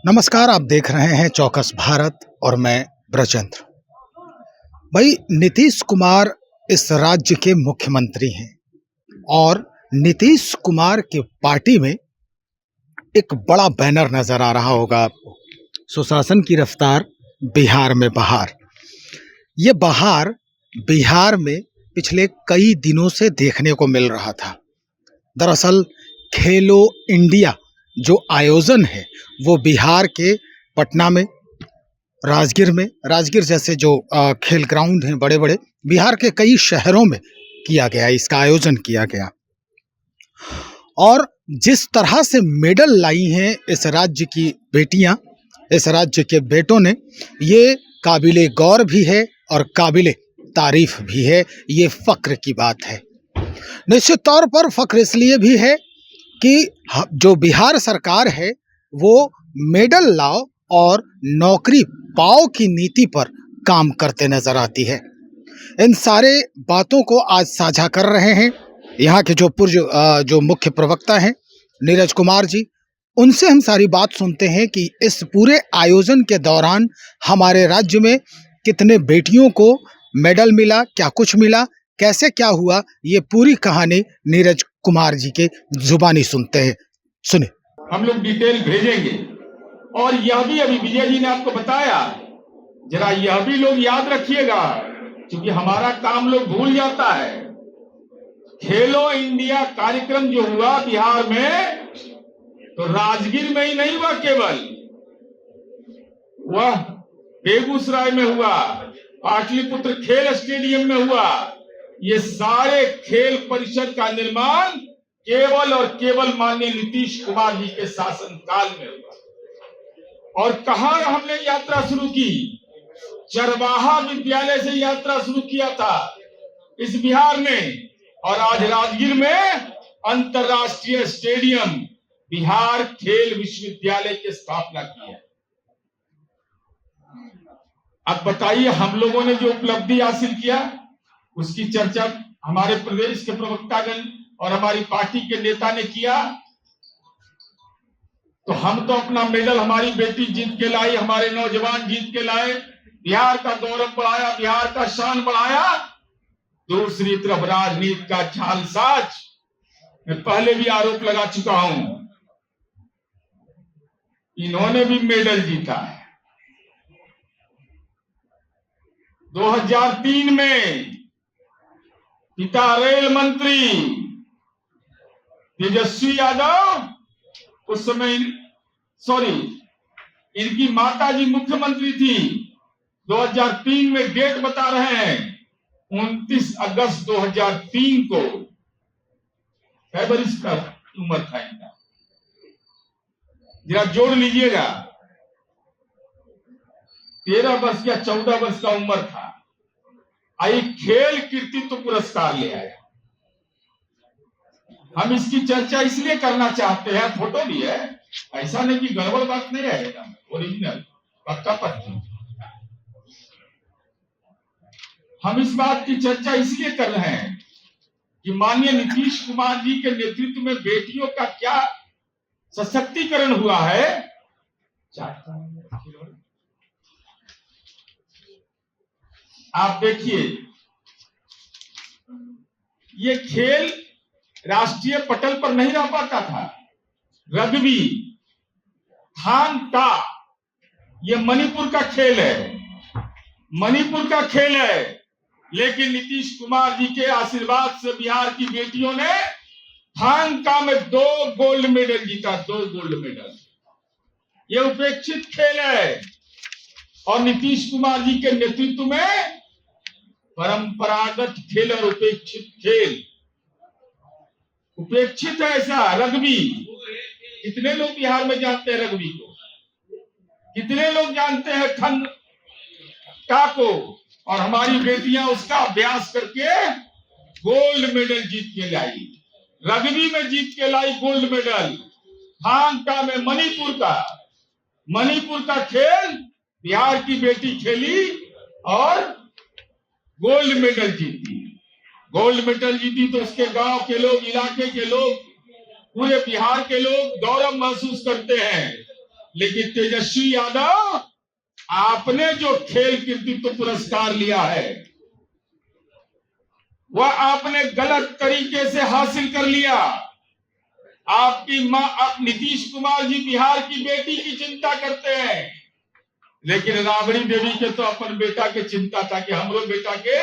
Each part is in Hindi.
नमस्कार, आप देख रहे हैं चौकस भारत और मैं ब्रजेंद्र। भाई, नीतीश कुमार इस राज्य के मुख्यमंत्री हैं और नीतीश कुमार की पार्टी में एक बड़ा बैनर नजर आ रहा होगा आपको, सुशासन की रफ्तार बिहार में बहार। ये बहार बिहार में पिछले कई दिनों से देखने को मिल रहा था। दरअसल खेलो इंडिया जो आयोजन है वो बिहार के पटना में, राजगीर जैसे जो खेल ग्राउंड हैं बड़े बड़े, बिहार के कई शहरों में किया गया, इसका आयोजन किया गया। और जिस तरह से मेडल लाई हैं इस राज्य की बेटियां, इस राज्य के बेटों ने, ये काबिले गौर भी है और काबिले तारीफ भी है। ये फक्र की बात है। निश्चित तौर पर फक्र इसलिए भी है कि जो बिहार सरकार है वो मेडल लाओ और नौकरी पाओ की नीति पर काम करते नजर आती है। इन सारे बातों को आज साझा कर रहे हैं यहाँ के जो मुख्य प्रवक्ता हैं नीरज कुमार जी। उनसे हम सारी बात सुनते हैं कि इस पूरे आयोजन के दौरान हमारे राज्य में कितने बेटियों को मेडल मिला, क्या कुछ मिला, कैसे क्या हुआ, ये पूरी कहानी नीरज कुमार जी के जुबानी सुनते हैं। सुने। हम लोग डिटेल भेजेंगे और यह भी अभी विजय जी ने आपको बताया, जरा यह भी लोग याद रखिएगा, क्योंकि हमारा काम लोग भूल जाता है। खेलो इंडिया कार्यक्रम जो हुआ बिहार में, तो राजगीर में ही नहीं हुआ, केवल वह बेगूसराय में हुआ, पाटलिपुत्र खेल स्टेडियम में हुआ। ये सारे खेल परिषद का निर्माण केवल और केवल माननीय नीतीश कुमार जी के शासनकाल में हुआ। और कहां हमने यात्रा शुरू की? चरवाहा विद्यालय से यात्रा शुरू किया था इस बिहार में, और आज राजगीर में अंतरराष्ट्रीय स्टेडियम बिहार खेल विश्वविद्यालय की स्थापना की है। अब बताइए, हम लोगों ने जो उपलब्धि हासिल किया उसकी चर्चा हमारे प्रदेश के प्रवक्तागण और हमारी पार्टी के नेता ने किया। तो हम तो अपना मेडल हमारी बेटी जीत के लाई, हमारे नौजवान जीत के लाए, बिहार का गौरव बढ़ाया, बिहार का शान बढ़ाया। दूसरी तरफ राजनीति का जालसाज, मैं पहले भी आरोप लगा चुका हूं, इन्होंने भी मेडल जीता है। 2003 में पिता रेल मंत्री तेजस्वी यादव, उस समय इनकी माता जी मुख्यमंत्री थी। 2003 में डेट बता रहे हैं 29 अगस्त 2003 को। कै वर्ष का उम्र था इनका, जरा जोड़ लीजिएगा, 13 वर्ष या 14 वर्ष का उम्र था। आई खेल कृतित्व पुरस्कार ले आया। हम इसकी चर्चा इसलिए करना चाहते हैं, फोटो भी है, ऐसा नहीं कि गड़बड़ बात नहीं रहेगा, ओरिजिनल पक्का पत्ती। हम इस बात की चर्चा इसलिए कर रहे हैं कि माननीय नीतीश कुमार जी के नेतृत्व में बेटियों का क्या सशक्तिकरण हुआ है। आप देखिए, ये खेल राष्ट्रीय पटल पर नहीं रह पाता था। रग्बी, थांग ता, ये मणिपुर का खेल है, मणिपुर का खेल है, लेकिन नीतीश कुमार जी के आशीर्वाद से बिहार की बेटियों ने थांग ता में 2 गोल्ड मेडल जीता, 2 गोल्ड मेडल। ये उपेक्षित खेल है और नीतीश कुमार जी के नेतृत्व में परंपरागत खेल और उपेक्षित खेल, उपेक्षित है ऐसा रग्बी। कितने लोग बिहार में जानते हैं रग्बी को? कितने लोग जानते हैं थंग ता को? और हमारी बेटियां उसका अभ्यास करके गोल्ड मेडल जीत के लाई, रग्बी में जीत के लाई गोल्ड मेडल। थांग ता में मणिपुर का खेल बिहार की बेटी खेली और गोल्ड मेडल जीती। गोल्ड मेडल जीती तो उसके गांव के लोग, इलाके के लोग, पूरे बिहार के लोग गौरव महसूस करते हैं। लेकिन तेजस्वी यादव, आपने जो खेल कृतित्व पुरस्कार लिया है वह आपने गलत तरीके से हासिल कर लिया। आपकी मां, आप नीतीश कुमार जी बिहार की बेटी की चिंता करते हैं, लेकिन राबड़ी देवी के तो अपन बेटा के चिंता था कि हमरो बेटा के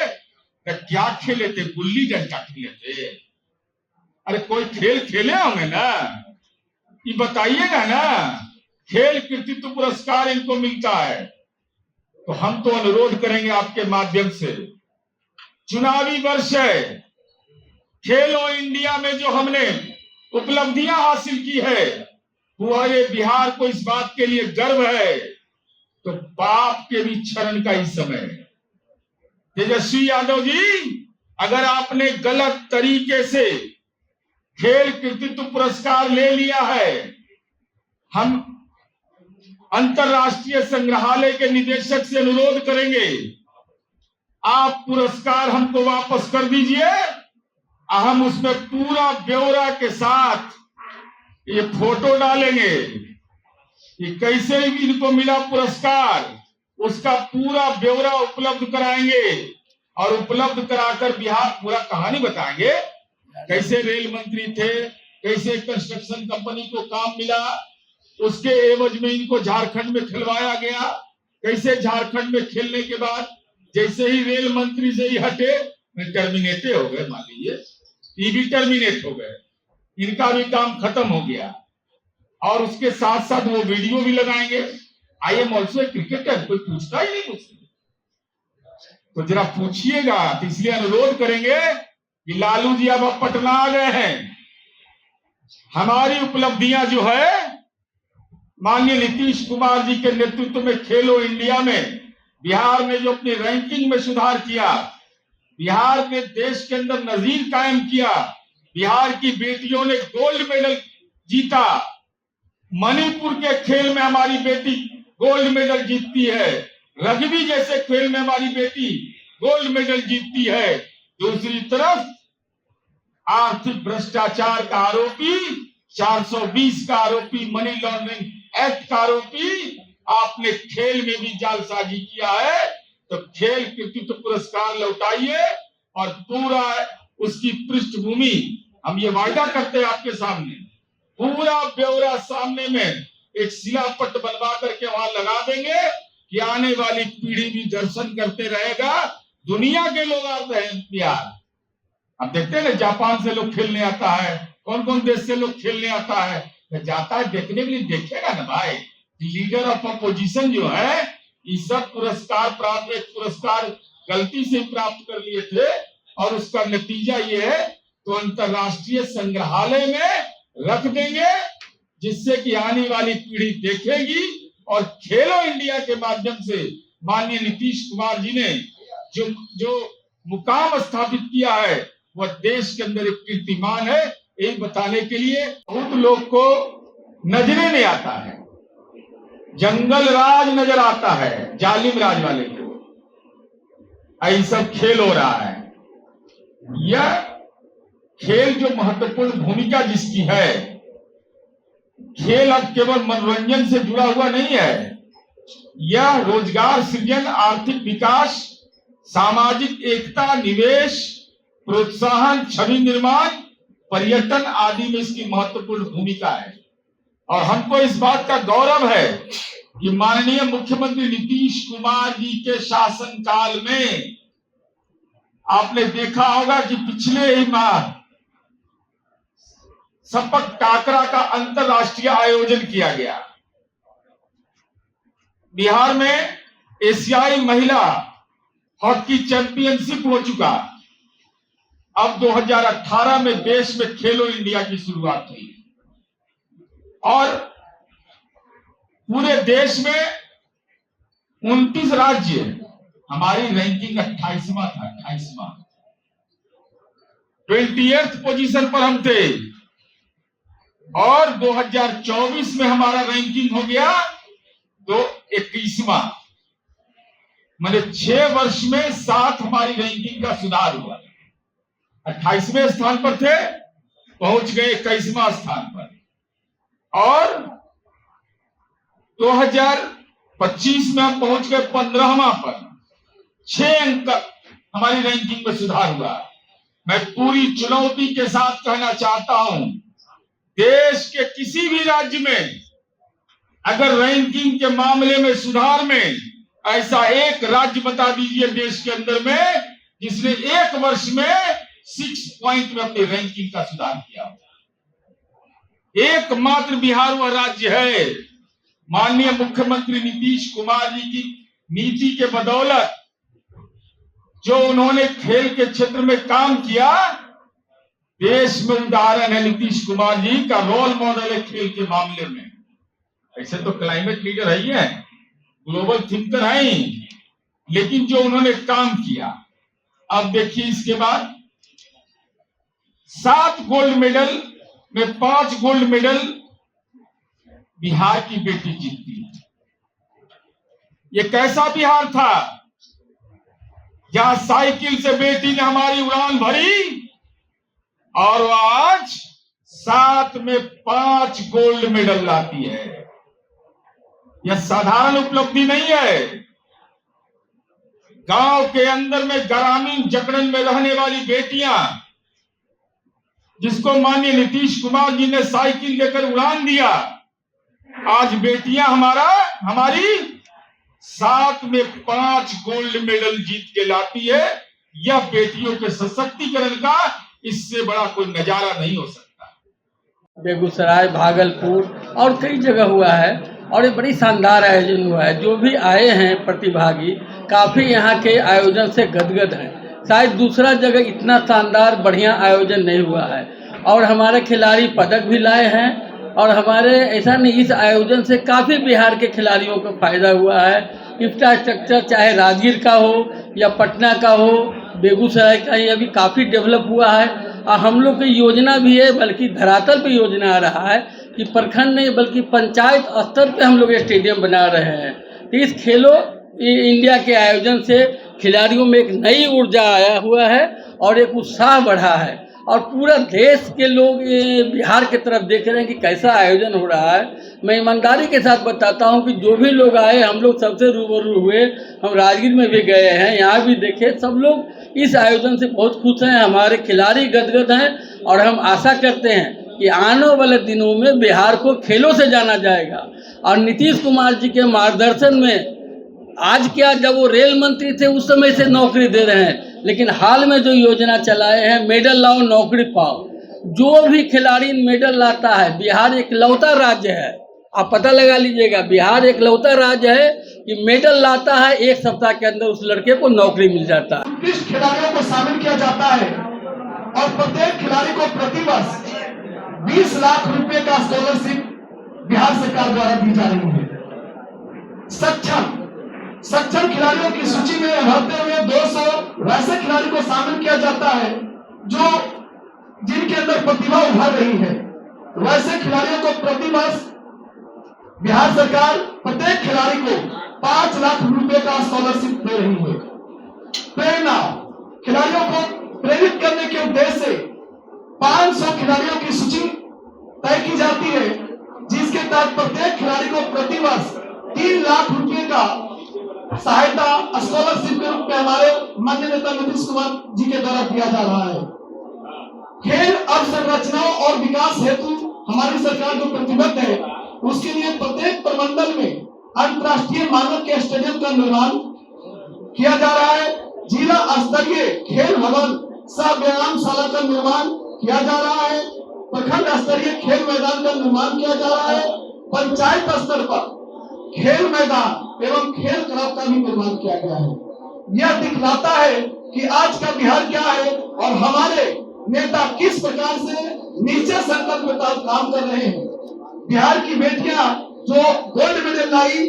क्या खेले थे, गुल्ली डंडा खेले थे। अरे कोई खेल खेले होंगे ना, ये बताइएगा ना। खेल कृतित्व पुरस्कार इनको मिलता है, तो हम तो अनुरोध करेंगे आपके माध्यम से, चुनावी वर्ष है, खेलो इंडिया में जो हमने उपलब्धियां हासिल की है, पूरे बिहार को इस बात के लिए गर्व है, तो बाप के भी क्षरण का ही समय है। तेजस्वी यादव जी, अगर आपने गलत तरीके से खेल कृतित्व पुरस्कार ले लिया है, हम अंतरराष्ट्रीय संग्रहालय के निदेशक से अनुरोध करेंगे, आप पुरस्कार हमको वापस कर दीजिए। हम उसमें पूरा ब्यौरा के साथ ये फोटो डालेंगे कि कैसे इनको मिला पुरस्कार, उसका पूरा ब्यौरा उपलब्ध कराएंगे और उपलब्ध कराकर बिहार पूरा कहानी बताएंगे, कैसे रेल मंत्री थे, कैसे कंस्ट्रक्शन कंपनी को काम मिला, उसके एवज में इनको झारखंड में खिलवाया गया, कैसे झारखंड में खेलने के बाद जैसे ही रेल मंत्री से ही हटे टर्मिनेटे हो गए, मान लीजिए ये भी टर्मिनेट हो गए, इनका भी काम खत्म हो गया। और उसके साथ साथ वो वीडियो भी लगाएंगे, I am also a cricketer, कोई पूछता ही नहीं मुझसे, तो जरा पूछिएगा। तो इसलिए अनुरोध करेंगे कि लालू जी अब पटना आ गए हैं, हमारी उपलब्धियां जो है माननीय नीतीश कुमार जी के नेतृत्व में खेलो इंडिया में बिहार ने जो अपनी रैंकिंग में सुधार किया, बिहार ने देश के अंदर नजीर कायम किया, बिहार की बेटियों ने गोल्ड मेडल जीता, मणिपुर के खेल में हमारी बेटी गोल्ड मेडल जीतती है, रग्बी जैसे खेल में हमारी बेटी गोल्ड मेडल जीतती है। दूसरी तरफ आर्थिक भ्रष्टाचार का आरोपी, 420 का आरोपी, मनी लॉन्ड्रिंग एक्ट का आरोपी आपने खेल में भी जालसाजी किया है, तो खेल कृतित्व पुरस्कार लौटाइए और पूरा उसकी पृष्ठभूमि हम ये वायदा करते हैं आपके सामने, पूरा ब्यौरा सामने में एक शिलापट बनवा करके वहां लगा देंगे कि आने वाली पीढ़ी भी दर्शन करते रहेगा, दुनिया के लोग आते हैं बिहार। अब देखते हैं ना, जापान से लोग खेलने आता है, कौन कौन देश से लोग खेलने आता है, तो जाता है देखने के लिए, देखेगा ना भाई। लीडर ऑफ अपोजिशन जो है, ये सब पुरस्कार प्राप्त, एक पुरस्कार गलती से प्राप्त कर लिए थे और उसका नतीजा ये है, तो अंतरराष्ट्रीय संग्रहालय में रख देंगे, जिससे कि आने वाली पीढ़ी देखेगी। और खेलो इंडिया के माध्यम से माननीय नीतीश कुमार जी ने जो मुकाम स्थापित किया है, वह देश के अंदर एक कीर्तिमान है। यही बताने के लिए बहुत लोग को नजरे नहीं आता है, जंगल राज नजर आता है, जालिम राज वाले को ऐसा खेल हो रहा है। यह खेल जो महत्वपूर्ण भूमिका जिसकी है, खेल अब केवल मनोरंजन से जुड़ा हुआ नहीं है, यह रोजगार सृजन, आर्थिक विकास, सामाजिक एकता, निवेश, प्रोत्साहन, छवि निर्माण, पर्यटन आदि में इसकी महत्वपूर्ण भूमिका है। और हमको इस बात का गौरव है कि माननीय मुख्यमंत्री नीतीश कुमार जी के शासनकाल में आपने देखा होगा कि पिछले ही माह सपक टाकरा का अंतरराष्ट्रीय आयोजन किया गया। बिहार में एशियाई महिला हॉकी चैंपियनशिप हो चुका। अब 2018 में देश में खेलो इंडिया की शुरुआत हुई और पूरे देश में 29 राज्य, हमारी रैंकिंग 28वां था, 28वां, 20th पोजीशन पर हम थे। और 2024 में हमारा रैंकिंग हो गया तो 21वां, मैंने 6 वर्ष में 7 हमारी रैंकिंग का सुधार हुआ। 28वें स्थान पर थे, पहुंच गए 21वां स्थान पर। और 2025 में हम पहुंच गए 15वां पर, 6 अंक तक हमारी रैंकिंग में सुधार हुआ। मैं पूरी चुनौती के साथ कहना चाहता हूं, देश के किसी भी राज्य में अगर रैंकिंग के मामले में सुधार में ऐसा एक राज्य बता दीजिए देश के अंदर में जिसने एक वर्ष में 6 पॉइंट में अपनी रैंकिंग का सुधार किया। एकमात्र बिहार वह राज्य है। माननीय मुख्यमंत्री नीतीश कुमार जी की नीति के बदौलत जो उन्होंने खेल के क्षेत्र में काम किया, देश में उदाहरण है। नीतीश कुमार जी का रोल मॉडल है खेल के मामले में। ऐसे तो क्लाइमेट लीडर है ही है, ग्लोबल थिंकर है ही, लेकिन जो उन्होंने काम किया, अब देखिए इसके बाद 7 गोल्ड मेडल में 5 गोल्ड मेडल बिहार की बेटी जीतती है। ये कैसा बिहार था जहां साइकिल से बेटी ने हमारी उड़ान भरी और वह आज 7 में 5 गोल्ड मेडल लाती है। यह साधारण उपलब्धि नहीं है। गांव के अंदर में ग्रामीण जकड़न में रहने वाली बेटियां, जिसको माननीय नीतीश कुमार जी ने साइकिल लेकर उड़ान दिया, आज बेटियां हमारी 7 में 5 गोल्ड मेडल जीत के लाती है। यह बेटियों के सशक्तिकरण का इससे बड़ा कोई नजारा नहीं हो सकता। बेगूसराय, भागलपुर और कई जगह हुआ है और ये बड़ी शानदार आयोजन हुआ है। जो भी आए हैं प्रतिभागी काफ़ी यहाँ के आयोजन से गदगद हैं। शायद दूसरा जगह इतना शानदार बढ़िया आयोजन नहीं हुआ है और हमारे खिलाड़ी पदक भी लाए हैं। और हमारे ऐसा नहीं, इस आयोजन से काफ़ी बिहार के खिलाड़ियों को फ़ायदा हुआ है। इंफ्रास्ट्रक्चर चाहे राजगीर का हो या पटना का हो, बेगूसराय का ये अभी काफ़ी डेवलप हुआ है। और हम लोग की योजना भी है, बल्कि धरातल पे योजना आ रहा है कि प्रखंड नहीं बल्कि पंचायत स्तर पे हम लोग स्टेडियम बना रहे हैं। तो इस खेलो इंडिया के आयोजन से खिलाड़ियों में एक नई ऊर्जा आया हुआ है और एक उत्साह बढ़ा है और पूरा देश के लोग बिहार की तरफ देख रहे हैं कि कैसा आयोजन हो रहा है। मैं ईमानदारी के साथ बताता हूं कि जो भी लोग आए, हम लोग सबसे रूबरू हुए। हम राजगीर में भी गए हैं, यहाँ भी देखे, सब लोग इस आयोजन से बहुत खुश हैं। हमारे खिलाड़ी गदगद हैं और हम आशा करते हैं कि आने वाले दिनों में बिहार को खेलों से जाना जाएगा। और नीतीश कुमार जी के मार्गदर्शन में आज क्या, जब वो रेल मंत्री थे उस समय से नौकरी दे रहे हैं, लेकिन हाल में जो योजना चलाए हैं मेडल लाओ नौकरी पाओ, जो भी खिलाड़ी मेडल लाता है, बिहार एक लौता राज्य है। आप पता लगा लीजिएगा, बिहार एक लौता राज्य है कि मेडल लाता है, 1 सप्ताह के अंदर उस लड़के को नौकरी मिल जाता है। 29 खिलाड़ियों को शामिल किया जाता है और प्रत्येक खिलाड़ी को प्रतिवर्ष 20 लाख रुपए का स्कॉलरशिप बिहार सरकार द्वारा दी जा रही है। सक्षम खिलाड़ियों की सूची में रहते हुए 200 वैसे खिलाड़ी को शामिल किया जाता है जो जिनके अंदर प्रतिभा उभर रही है। वैसे खिलाड़ियों को प्रतिवर्ष बिहार सरकार प्रत्येक खिलाड़ी को 5 लाख रुपए का स्कॉलरशिप दे रही है। प्रेरणा, खिलाड़ियों को प्रेरित करने के उद्देश्य से 500 खिलाड़ियों की सूची तय की जाती है, जिसके तहत प्रत्येक खिलाड़ी को प्रतिवर्ष 3 लाख रुपए का सहायता स्कॉलरशिप के रूप में हमारे माननीय नेता नीतीश कुमार जी के द्वारा दिया जा रहा है। खेल अवसंरचनाओं और विकास हेतु हमारी सरकार जो प्रतिबद्ध है, उसके लिए प्रत्येक प्रमंडल में अंतर्राष्ट्रीय मानक के स्टेडियम का निर्माण किया जा रहा है। जिला स्तरीय खेल भवन सह व्यायामशाला का निर्माण किया जा रहा है। प्रखंड स्तरीय खेल मैदान का निर्माण किया जा रहा है। पंचायत स्तर पर खेल मैदान एवं खेल क्लब का भी निर्माण किया गया है। यह दिखलाता है कि आज का बिहार क्या है और हमारे नेता किस प्रकार से नीचे संकल्प के साथ काम कर रहे हैं। बिहार की बेटियां जो गोल्ड मेडल लाई,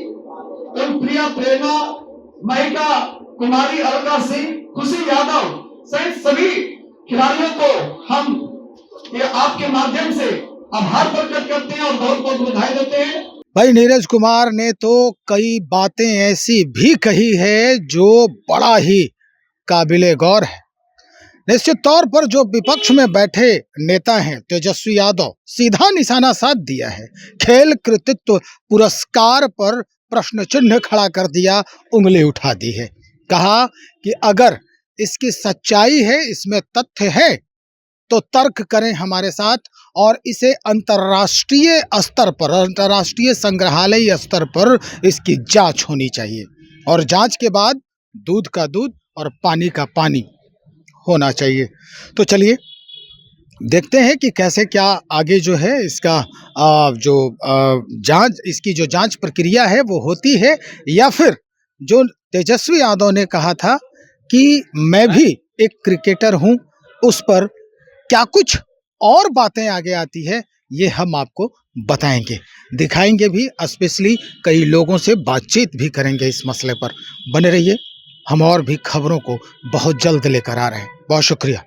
उन प्रिया प्रेरणा, महिका कुमारी, अलका सिंह, खुशी यादव सहित सभी खिलाड़ियों को हम आपके माध्यम से आभार प्रकट करते हैं और बहुत बहुत बधाई देते हैं। भाई नीरज कुमार ने तो कई बातें ऐसी भी कही है जो बड़ा ही काबिले गौर है। निश्चित तौर पर जो विपक्ष में बैठे नेता हैं तेजस्वी यादव, सीधा निशाना साध दिया है। खेल कृतित्व पुरस्कार पर प्रश्न चिन्ह खड़ा कर दिया, उंगली उठा दी है। कहा कि अगर इसकी सच्चाई है, इसमें तथ्य है, तो तर्क करें हमारे साथ और इसे अंतर्राष्ट्रीय स्तर पर, अंतर्राष्ट्रीय संग्रहालय स्तर पर इसकी जांच होनी चाहिए और जांच के बाद दूध का दूध और पानी का पानी होना चाहिए। तो चलिए देखते हैं कि कैसे क्या आगे जो है इसका जांच, इसकी जो जांच प्रक्रिया है वो होती है, या फिर जो तेजस्वी यादव ने कहा था कि मैं भी एक क्रिकेटर हूं, उस पर क्या कुछ और बातें आगे आती है, ये हम आपको बताएंगे, दिखाएंगे भी, स्पेशली कई लोगों से बातचीत भी करेंगे इस मसले पर। बने रहिए, हम और भी खबरों को बहुत जल्द लेकर आ रहे हैं। बहुत शुक्रिया।